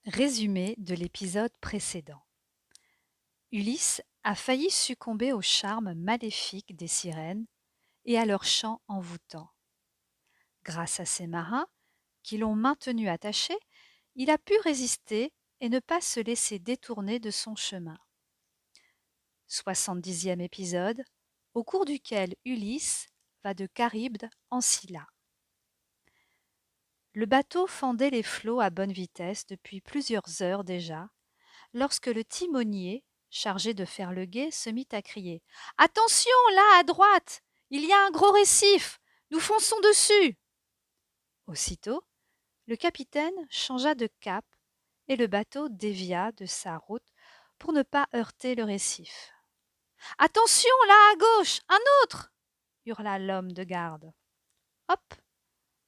Résumé de l'épisode précédent. Ulysse a failli succomber au charme maléfique des sirènes et à leur chant envoûtant. Grâce à ses marins, qui l'ont maintenu attaché, il a pu résister et ne pas se laisser détourner de son chemin. 70e épisode, au cours duquel Ulysse va de Charybde en Scylla. Le bateau fendait les flots à bonne vitesse depuis plusieurs heures déjà, lorsque le timonier, chargé de faire le guet, se mit à crier: Attention, là, à droite! Il y a un gros récif! Nous fonçons dessus! Aussitôt, le capitaine changea de cap et le bateau dévia de sa route pour ne pas heurter le récif. Attention, là, à gauche! Un autre! Hurla l'homme de garde. Hop!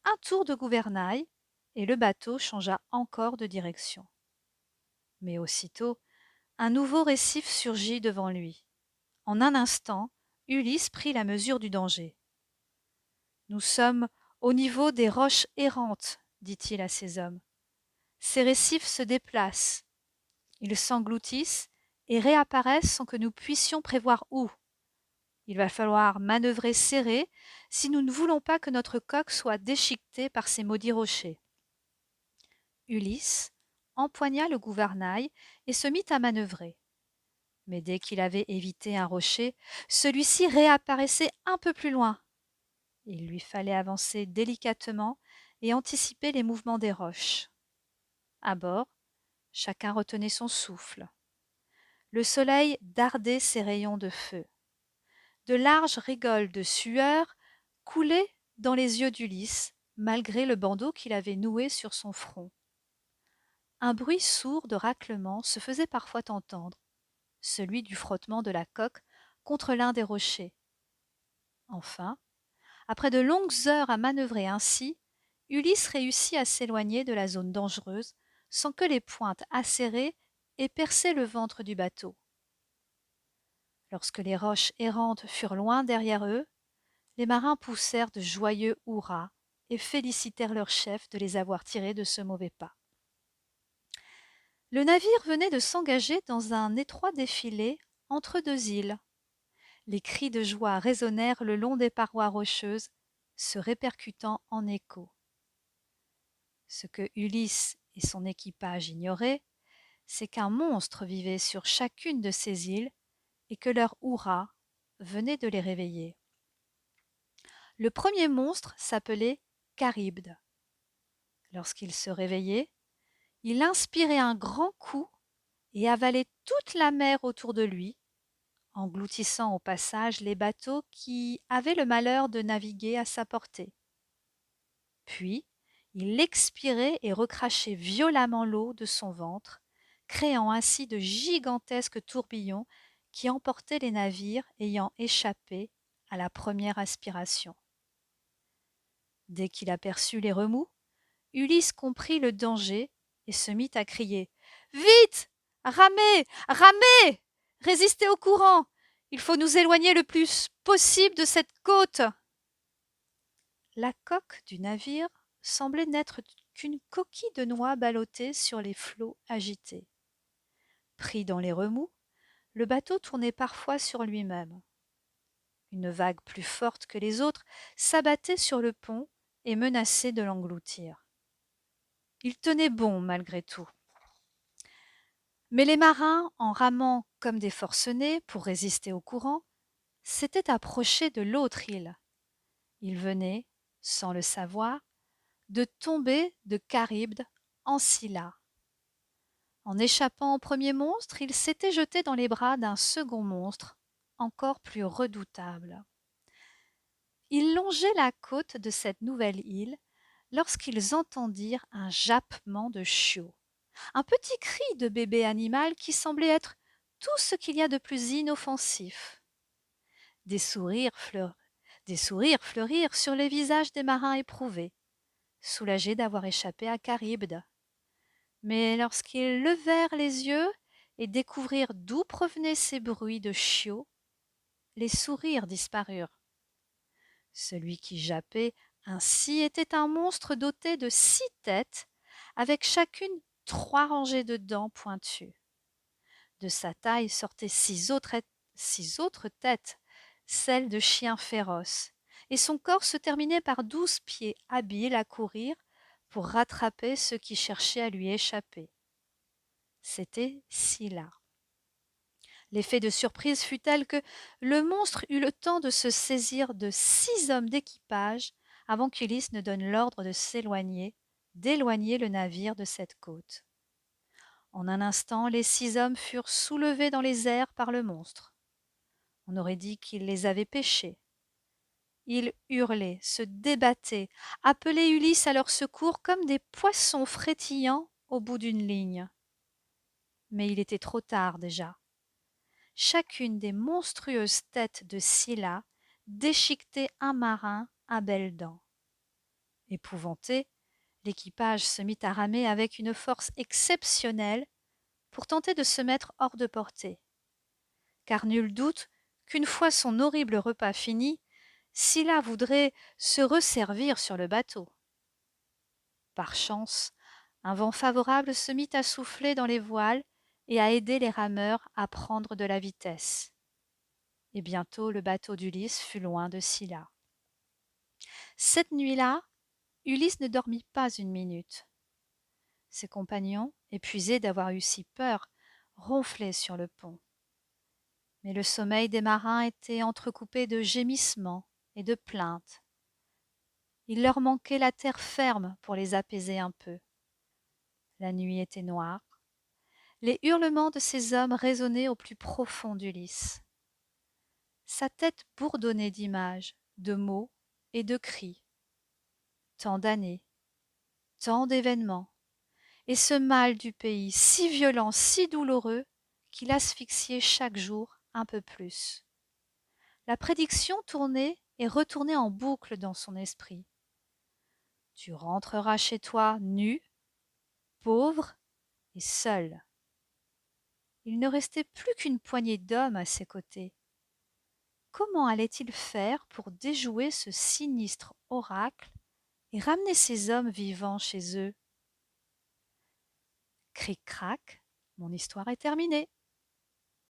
Un tour de gouvernail, et le bateau changea encore de direction. Mais aussitôt, un nouveau récif surgit devant lui. En un instant, Ulysse prit la mesure du danger. Nous sommes au niveau des roches errantes, dit-il à ses hommes. Ces récifs se déplacent. Ils s'engloutissent et réapparaissent sans que nous puissions prévoir où. Il va falloir manœuvrer serré si nous ne voulons pas que notre coque soit déchiquetée par ces maudits rochers. Ulysse empoigna le gouvernail et se mit à manœuvrer. Mais dès qu'il avait évité un rocher, celui-ci réapparaissait un peu plus loin. Il lui fallait avancer délicatement et anticiper les mouvements des roches. À bord, chacun retenait son souffle. Le soleil dardait ses rayons de feu. De larges rigoles de sueur coulaient dans les yeux d'Ulysse, malgré le bandeau qu'il avait noué sur son front. Un bruit sourd de raclement se faisait parfois entendre, celui du frottement de la coque contre l'un des rochers. Enfin, après de longues heures à manœuvrer ainsi, Ulysse réussit à s'éloigner de la zone dangereuse sans que les pointes acérées aient percé le ventre du bateau. Lorsque les roches errantes furent loin derrière eux, les marins poussèrent de joyeux hurrahs et félicitèrent leur chef de les avoir tirés de ce mauvais pas. Le navire venait de s'engager dans un étroit défilé entre deux îles. Les cris de joie résonnèrent le long des parois rocheuses, se répercutant en écho. Ce que Ulysse et son équipage ignoraient, c'est qu'un monstre vivait sur chacune de ces îles et que leur hurrah venait de les réveiller. Le premier monstre s'appelait Charybde. Lorsqu'il se réveillait, il inspirait un grand coup et avalait toute la mer autour de lui, engloutissant au passage les bateaux qui avaient le malheur de naviguer à sa portée. Puis, il expirait et recrachait violemment l'eau de son ventre, créant ainsi de gigantesques tourbillons qui emportaient les navires ayant échappé à la première aspiration. Dès qu'il aperçut les remous, Ulysse comprit le danger et se mit à crier: Vite! Ramez! Ramez! Résistez au courant! Il faut nous éloigner le plus possible de cette côte! La coque du navire semblait n'être qu'une coquille de noix ballottée sur les flots agités. Pris dans les remous, le bateau tournait parfois sur lui-même. Une vague plus forte que les autres s'abattait sur le pont et menaçait de l'engloutir. Il tenait bon malgré tout. Mais les marins, en ramant comme des forcenés pour résister au courant, s'étaient approchés de l'autre île. Ils venaient, sans le savoir, de tomber de Charybde en Scylla. En échappant au premier monstre, ils s'étaient jetés dans les bras d'un second monstre, encore plus redoutable. Ils longeaient la côte de cette nouvelle île lorsqu'ils entendirent un jappement de chiot, un petit cri de bébé animal qui semblait être tout ce qu'il y a de plus inoffensif. Des sourires fleurirent sur les visages des marins éprouvés, soulagés d'avoir échappé à Charybde. Mais lorsqu'ils levèrent les yeux et découvrirent d'où provenaient ces bruits de chiots, les sourires disparurent. Celui qui jappait ainsi était un monstre doté de 6 têtes, avec chacune 3 rangées de dents pointues. De sa taille sortaient 6 autres têtes, celles de chiens féroces, et son corps se terminait par 12 pieds habiles à courir pour rattraper ceux qui cherchaient à lui échapper. C'était Scylla. L'effet de surprise fut tel que le monstre eut le temps de se saisir de 6 hommes d'équipage avant qu'Ulysse ne donne l'ordre de s'éloigner, d'éloigner le navire de cette côte. En un instant, les 6 hommes furent soulevés dans les airs par le monstre. On aurait dit qu'il les avait pêchés. Ils hurlaient, se débattaient, appelaient Ulysse à leur secours comme des poissons frétillants au bout d'une ligne. Mais il était trop tard déjà. Chacune des monstrueuses têtes de Scylla déchiquetait un marin à belles dents. Épouvanté, l'équipage se mit à ramer avec une force exceptionnelle pour tenter de se mettre hors de portée. Car nul doute qu'une fois son horrible repas fini, Scylla voudrait se resservir sur le bateau. Par chance, un vent favorable se mit à souffler dans les voiles et à aider les rameurs à prendre de la vitesse. Et bientôt le bateau d'Ulysse fut loin de Scylla. Cette nuit-là, Ulysse ne dormit pas une minute. Ses compagnons, épuisés d'avoir eu si peur, ronflaient sur le pont. Mais le sommeil des marins était entrecoupé de gémissements et de plaintes. Il leur manquait la terre ferme pour les apaiser un peu. La nuit était noire. Les hurlements de ces hommes résonnaient au plus profond d'Ulysse. Sa tête bourdonnait d'images, de mots et de cris. Tant d'années, tant d'événements, et ce mal du pays si violent, si douloureux, qui l'asphyxiait chaque jour un peu plus. La prédiction tournait et retournait en boucle dans son esprit. Tu rentreras chez toi nu, pauvre et seul. Il ne restait plus qu'une poignée d'hommes à ses côtés. Comment allait-il faire pour déjouer ce sinistre oracle et ramener ces hommes vivants chez eux? Cric-crac, mon histoire est terminée.